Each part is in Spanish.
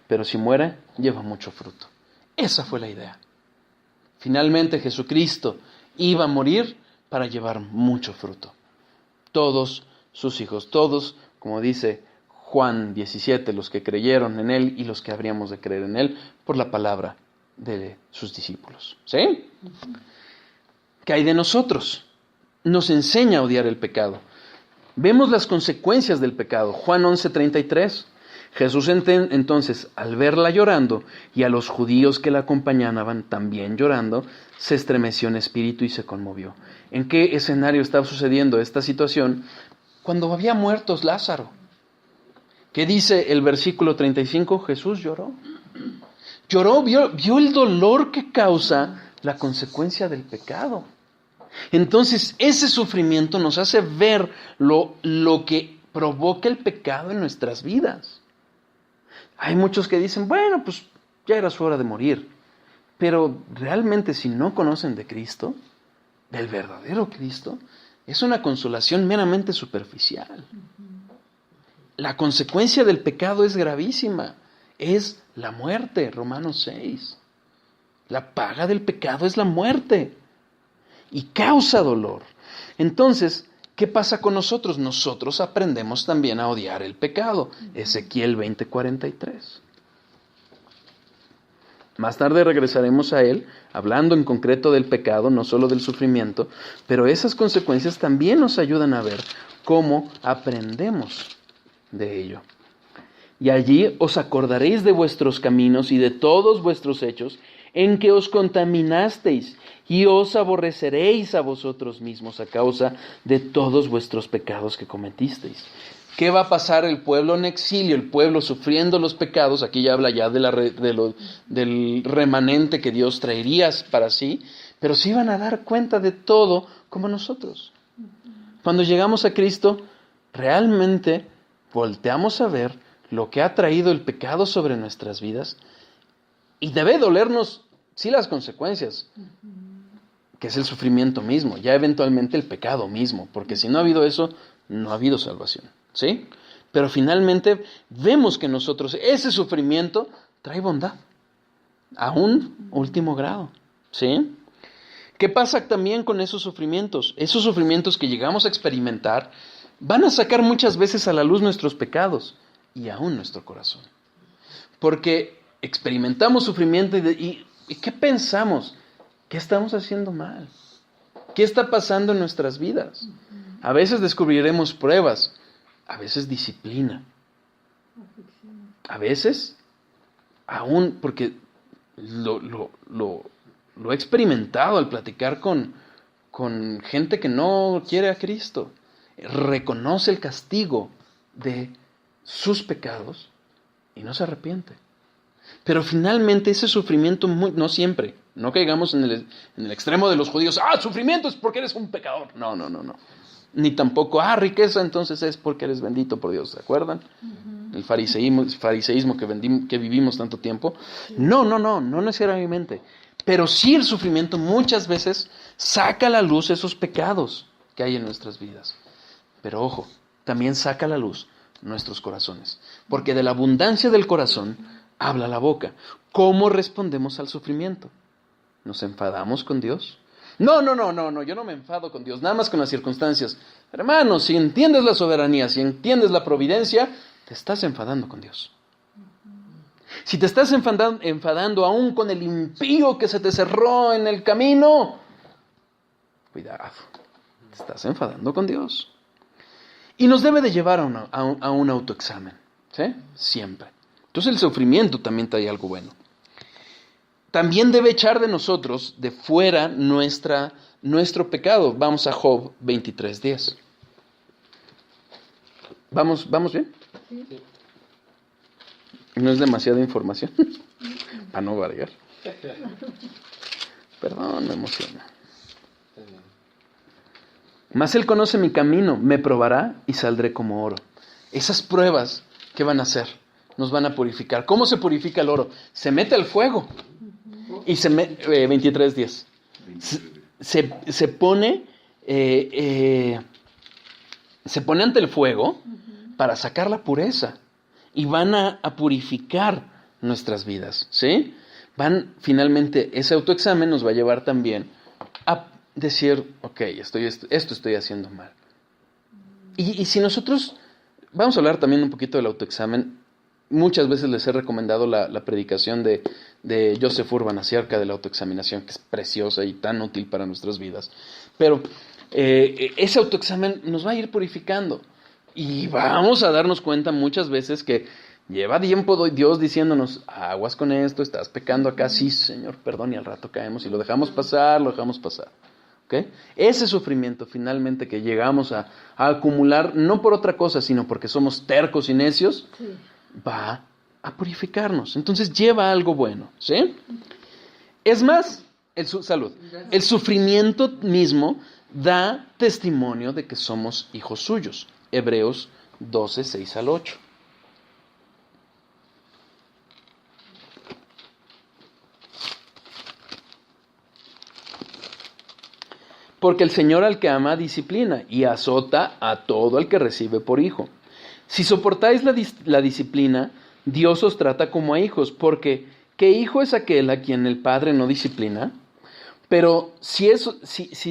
pero si muere, lleva mucho fruto. Esa fue la idea. Finalmente Jesucristo iba a morir para llevar mucho fruto. Todos sus hijos, todos, como dice Juan 17, los que creyeron en Él y los que habríamos de creer en Él por la palabra de sus discípulos. ¿Sí? ¿Qué hay de nosotros? Nos enseña a odiar el pecado. Vemos las consecuencias del pecado. Juan 11:33. Jesús entonces, al verla llorando y a los judíos que la acompañaban también llorando, se estremeció en espíritu y se conmovió. ¿En qué escenario estaba sucediendo esta situación? Cuando había muerto Lázaro. ¿Qué dice el versículo 35? Jesús lloró. Lloró, vio el dolor que causa la consecuencia del pecado. Entonces, ese sufrimiento nos hace ver lo que provoca el pecado en nuestras vidas. Hay muchos que dicen, bueno, pues ya era su hora de morir. Pero realmente si no conocen de Cristo, del verdadero Cristo, es una consolación meramente superficial. La consecuencia del pecado es gravísima. Es la muerte, Romanos 6. La paga del pecado es la muerte. Y causa dolor. Entonces, ¿qué pasa con nosotros? Nosotros aprendemos también a odiar el pecado. Ezequiel 20:43. Más tarde regresaremos a él, hablando en concreto del pecado, no solo del sufrimiento, pero esas consecuencias también nos ayudan a ver cómo aprendemos de ello. Y allí os acordaréis de vuestros caminos y de todos vuestros hechos, en que os contaminasteis, y os aborreceréis a vosotros mismos a causa de todos vuestros pecados que cometisteis. ¿Qué va a pasar el pueblo en exilio, el pueblo sufriendo los pecados? Aquí ya habla ya del remanente que Dios traería para sí, pero se iban a dar cuenta de todo como nosotros. Cuando llegamos a Cristo, realmente volteamos a ver lo que ha traído el pecado sobre nuestras vidas y debe dolernos, sí, las consecuencias, que es el sufrimiento mismo, ya eventualmente el pecado mismo, porque si no ha habido eso, no ha habido salvación, ¿sí? Pero finalmente vemos que nosotros, ese sufrimiento trae bondad, a un último grado, ¿sí? ¿Qué pasa también con esos sufrimientos? Esos sufrimientos que llegamos a experimentar van a sacar muchas veces a la luz nuestros pecados y aún nuestro corazón. Porque experimentamos sufrimiento y ¿qué pensamos? ¿Qué estamos haciendo mal? ¿Qué está pasando en nuestras vidas? A veces descubriremos pruebas, a veces disciplina. A veces, aún porque lo he experimentado al platicar con gente que no quiere a Cristo. Reconoce el castigo de sus pecados y no se arrepiente. Pero finalmente ese sufrimiento, no siempre, no caigamos en el extremo de los judíos, sufrimiento es porque eres un pecador. No. Ni tampoco, riqueza entonces es porque eres bendito por Dios, ¿se acuerdan? El fariseísmo que vivimos tanto tiempo. No necesariamente. Pero sí el sufrimiento muchas veces saca a la luz esos pecados que hay en nuestras vidas. Pero ojo, también saca a la luz nuestros corazones. Porque de la abundancia del corazón habla la boca. ¿Cómo respondemos al sufrimiento? ¿Nos enfadamos con Dios? No, yo no me enfado con Dios, nada más con las circunstancias. Hermano, si entiendes la soberanía, si entiendes la providencia, te estás enfadando con Dios. Si te estás enfadando aún con el impío que se te cerró en el camino, cuidado, te estás enfadando con Dios. Y nos debe de llevar a un autoexamen, ¿sí? Siempre. Entonces el sufrimiento también trae algo bueno. También debe echar de nosotros, de fuera, nuestro pecado. Vamos a Job 23:10. ¿Vamos bien? Sí. No es demasiada información, para no variar. Perdón, me emociona. Mas él conoce mi camino, me probará y saldré como oro. Esas pruebas, ¿qué van a hacer? Nos van a purificar. ¿Cómo se purifica el oro? Se mete al fuego. Y 23:10. Se pone ante el fuego para sacar la pureza. y van a purificar nuestras vidas, ¿sí? Finalmente, ese autoexamen nos va a llevar también a decir, ok, esto estoy haciendo mal. Y si nosotros, vamos a hablar también un poquito del autoexamen. Muchas veces les he recomendado la predicación de Joseph Urban acerca de la autoexaminación, que es preciosa y tan útil para nuestras vidas. Pero ese autoexamen nos va a ir purificando. Y vamos a darnos cuenta muchas veces que lleva tiempo Dios diciéndonos, aguas con esto, estás pecando acá, sí, Señor, perdón, y al rato caemos y lo dejamos pasar. ¿Okay? Ese sufrimiento finalmente que llegamos a acumular, no por otra cosa, sino porque somos tercos y necios, sí, va a purificarnos. Entonces lleva algo bueno, ¿sí? Es más, salud. El sufrimiento mismo da testimonio de que somos hijos suyos. Hebreos 12, 6 al 8. Porque el Señor al que ama disciplina y azota a todo el que recibe por hijo. Si soportáis la disciplina, Dios os trata como a hijos, porque ¿qué hijo es aquel a quien el Padre no disciplina? Pero si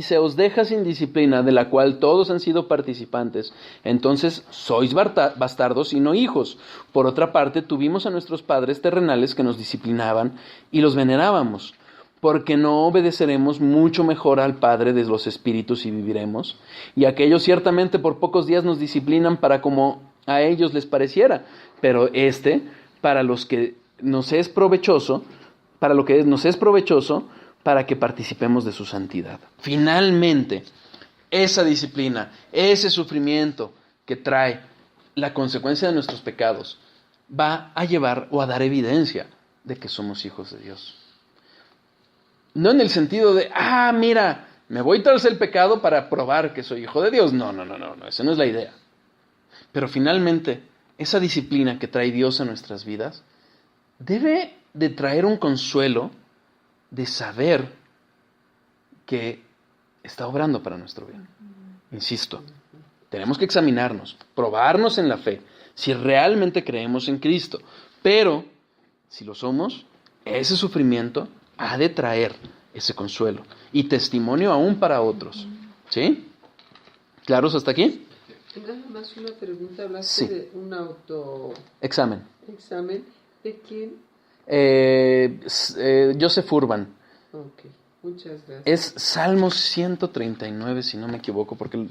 se os deja sin disciplina, de la cual todos han sido participantes, entonces sois bastardos y no hijos. Por otra parte, tuvimos a nuestros padres terrenales que nos disciplinaban y los venerábamos. Porque no obedeceremos mucho mejor al Padre de los Espíritus y viviremos. Y aquellos ciertamente por pocos días nos disciplinan para como a ellos les pareciera, pero para los que nos es provechoso, para que participemos de su santidad. Finalmente, esa disciplina, ese sufrimiento que trae la consecuencia de nuestros pecados, va a llevar o a dar evidencia de que somos hijos de Dios. No en el sentido de, mira, me voy tras el pecado para probar que soy hijo de Dios. No, esa no es la idea. Pero finalmente, esa disciplina que trae Dios a nuestras vidas debe de traer un consuelo de saber que está obrando para nuestro bien. Insisto, tenemos que examinarnos, probarnos en la fe, si realmente creemos en Cristo. Pero, si lo somos, ese sufrimiento ha de traer ese consuelo y testimonio aún para otros. ¿Sí? ¿Claros hasta aquí? Nada más una pregunta. Hablaste de un examen. ¿De quién? Joseph Urban. Ok, muchas gracias. Es Salmo 139, si no me equivoco, porque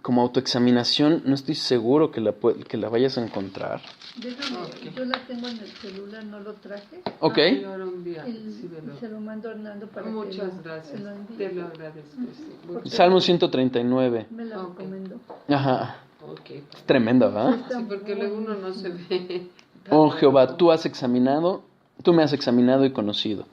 como autoexaminación no estoy seguro que la vayas a encontrar. Déjame, yo la tengo en el celular, no lo traje. Ok. Se lo mando a Hernando para muchas gracias. Te lo agradezco. Sí. Salmo 139. Me la recomendó. Ajá. Okay. Es tremendo, ¿verdad? Sí, porque luego uno no se ve. Oh Jehová, tú me has examinado y conocido.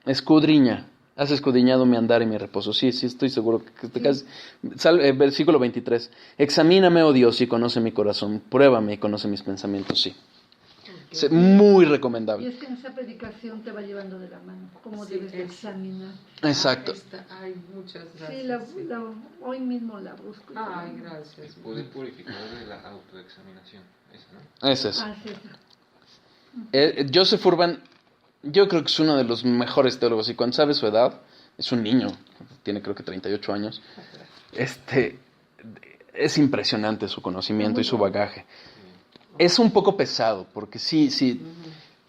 Escudriña. Has escudriñado mi andar y mi reposo. Sí, estoy seguro que versículo 23. Examíname, oh Dios, y conoce mi corazón. Pruébame y conoce mis pensamientos. Sí. Okay. Muy recomendable. Y es que en esa predicación te va llevando de la mano. Cómo debes de examinar. Exacto. Ay, muchas gracias. Sí, hoy mismo la busco. Ay, gracias. El poder purificador de la autoexaminación. Ese es. Joseph Urban, yo creo que es uno de los mejores teólogos, y cuando sabe su edad, es un niño, tiene creo que 38 años, es impresionante su conocimiento y su bagaje. Es un poco pesado, porque sí,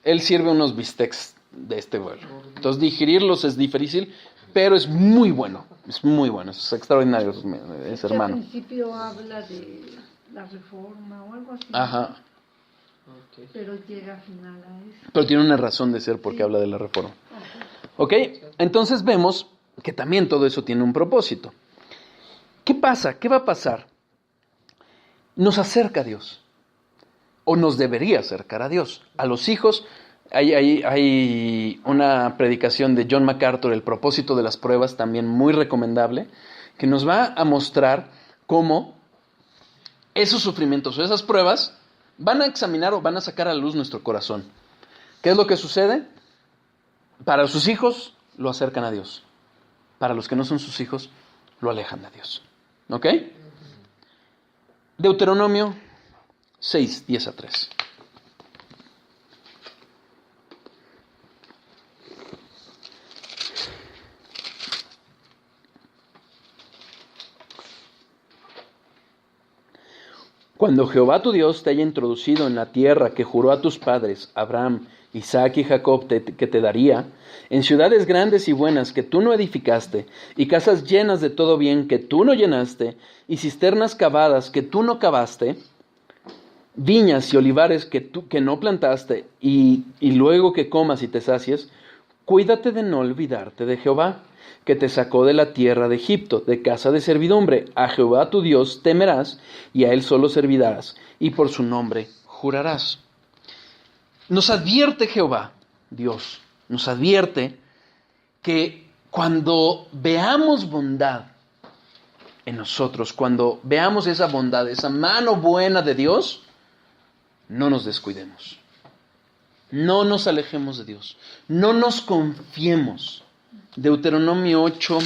él sirve unos bistecs de este vuelo, entonces digerirlos es difícil, pero es muy bueno, es extraordinario ese hermano. Al principio habla de la reforma o algo así. Ajá. Okay. Pero llega al final a eso. Pero tiene una razón de ser porque habla de la reforma. ¿Ok? Entonces vemos que también todo eso tiene un propósito. ¿Qué pasa? ¿Qué va a pasar? Nos acerca a Dios. O nos debería acercar a Dios. A los hijos, hay una predicación de John MacArthur, El propósito de las pruebas, también muy recomendable, que nos va a mostrar cómo esos sufrimientos o esas pruebas van a examinar o van a sacar a la luz nuestro corazón. ¿Qué es lo que sucede? Para sus hijos lo acercan a Dios. Para los que no son sus hijos lo alejan de Dios. ¿Ok? Deuteronomio 6, 10 a 3. Cuando Jehová tu Dios te haya introducido en la tierra que juró a tus padres, Abraham, Isaac y Jacob, que te daría, en ciudades grandes y buenas que tú no edificaste, y casas llenas de todo bien que tú no llenaste, y cisternas cavadas que tú no cavaste, viñas y olivares que no plantaste, y luego que comas y te sacies, cuídate de no olvidarte de Jehová, que te sacó de la tierra de Egipto, de casa de servidumbre. A Jehová tu Dios temerás, y a él solo servirás, y por su nombre jurarás. Nos advierte Jehová, Dios, nos advierte que cuando veamos bondad en nosotros, cuando veamos esa bondad, esa mano buena de Dios, no nos descuidemos. No nos alejemos de Dios. No nos confiemos. Deuteronomio 8,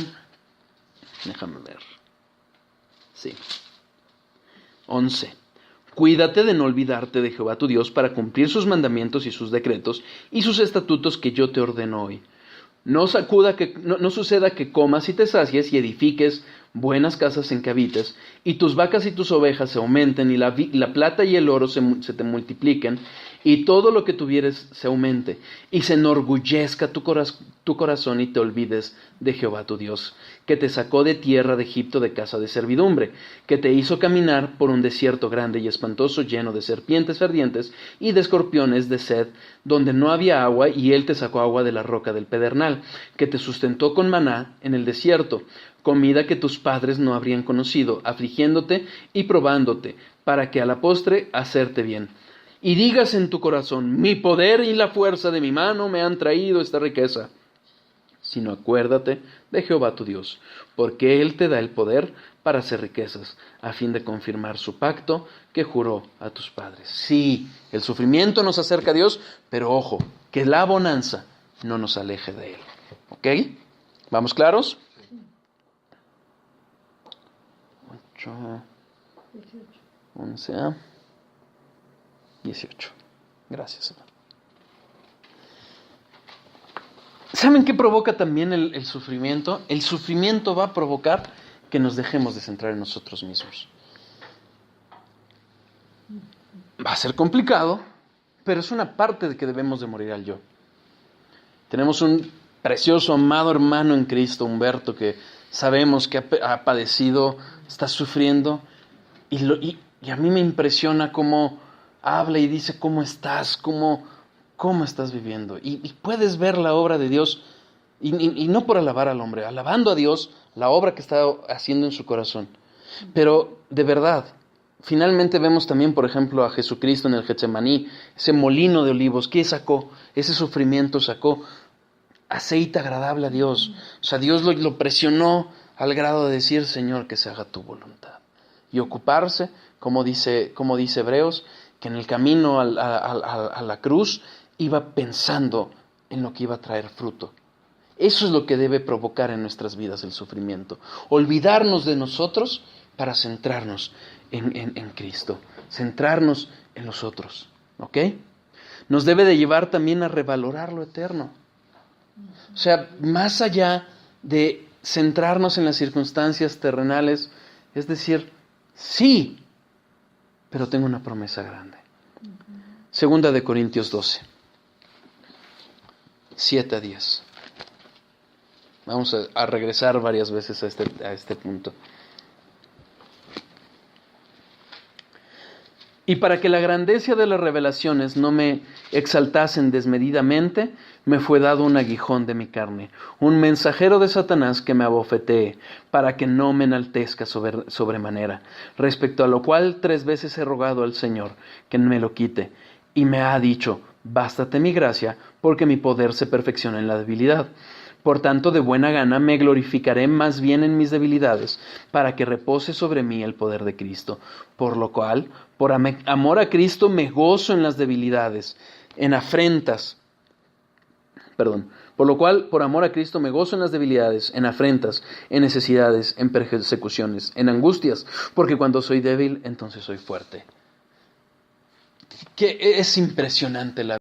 déjame ver. Sí. 11. Cuídate de no olvidarte de Jehová tu Dios para cumplir sus mandamientos y sus decretos y sus estatutos que yo te ordeno hoy. No suceda que comas y te sacies y edifiques buenas casas en que habites, y tus vacas y tus ovejas se aumenten, y la plata y el oro se te multipliquen, y todo lo que tuvieres se aumente, y se enorgullezca tu corazón y te olvides de Jehová tu Dios, que te sacó de tierra de Egipto de casa de servidumbre, que te hizo caminar por un desierto grande y espantoso lleno de serpientes ardientes y de escorpiones de sed, donde no había agua, y él te sacó agua de la roca del pedernal, que te sustentó con maná en el desierto, comida que tus padres no habrían conocido, afligiéndote y probándote, para que a la postre hacerte bien. Y digas en tu corazón, mi poder y la fuerza de mi mano me han traído esta riqueza. Sino acuérdate de Jehová tu Dios, porque él te da el poder para hacer riquezas, a fin de confirmar su pacto que juró a tus padres. Sí, el sufrimiento nos acerca a Dios, pero ojo, que la bonanza no nos aleje de él. ¿Ok? ¿Vamos claros? 8, 11, 18. Gracias, Señor. ¿Saben qué provoca también el sufrimiento? El sufrimiento va a provocar que nos dejemos de centrar en nosotros mismos. Va a ser complicado, pero es una parte de que debemos de morir al yo. Tenemos un precioso, amado hermano en Cristo, Humberto, que sabemos que ha padecido, está sufriendo, y a mí me impresiona cómo habla y dice cómo estás, cómo estás viviendo. Y puedes ver la obra de Dios, y no por alabar al hombre, alabando a Dios, la obra que está haciendo en su corazón. Pero de verdad, finalmente vemos también, por ejemplo, a Jesucristo en el Getsemaní, ese molino de olivos. ¿Qué sacó? Ese sufrimiento sacó aceite agradable a Dios. O sea, Dios lo presionó al grado de decir, Señor, que se haga tu voluntad. Y ocuparse, como dice Hebreos, que en el camino a la cruz iba pensando en lo que iba a traer fruto. Eso es lo que debe provocar en nuestras vidas el sufrimiento. Olvidarnos de nosotros para centrarnos en Cristo. Centrarnos en los otros. ¿Ok? Nos debe de llevar también a revalorar lo eterno. O sea, más allá de centrarnos en las circunstancias terrenales, es decir, sí, pero tengo una promesa grande. Segunda de Corintios 12, 7 a 10. Vamos a regresar varias veces a este punto. Y para que la grandeza de las revelaciones no me exaltasen desmedidamente, me fue dado un aguijón de mi carne, un mensajero de Satanás que me abofetee, para que no me enaltezca sobremanera. Respecto a lo cual 3 veces he rogado al Señor que me lo quite, y me ha dicho, bástate mi gracia, porque mi poder se perfecciona en la debilidad. Por tanto, de buena gana me glorificaré más bien en mis debilidades, para que repose sobre mí el poder de Cristo. Por lo cual, por amor a Cristo, me gozo en las debilidades, en afrentas. Por lo cual, por amor a Cristo, me gozo en las debilidades, en afrentas, en necesidades, en persecuciones, en angustias, porque cuando soy débil, entonces soy fuerte. que es impresionante la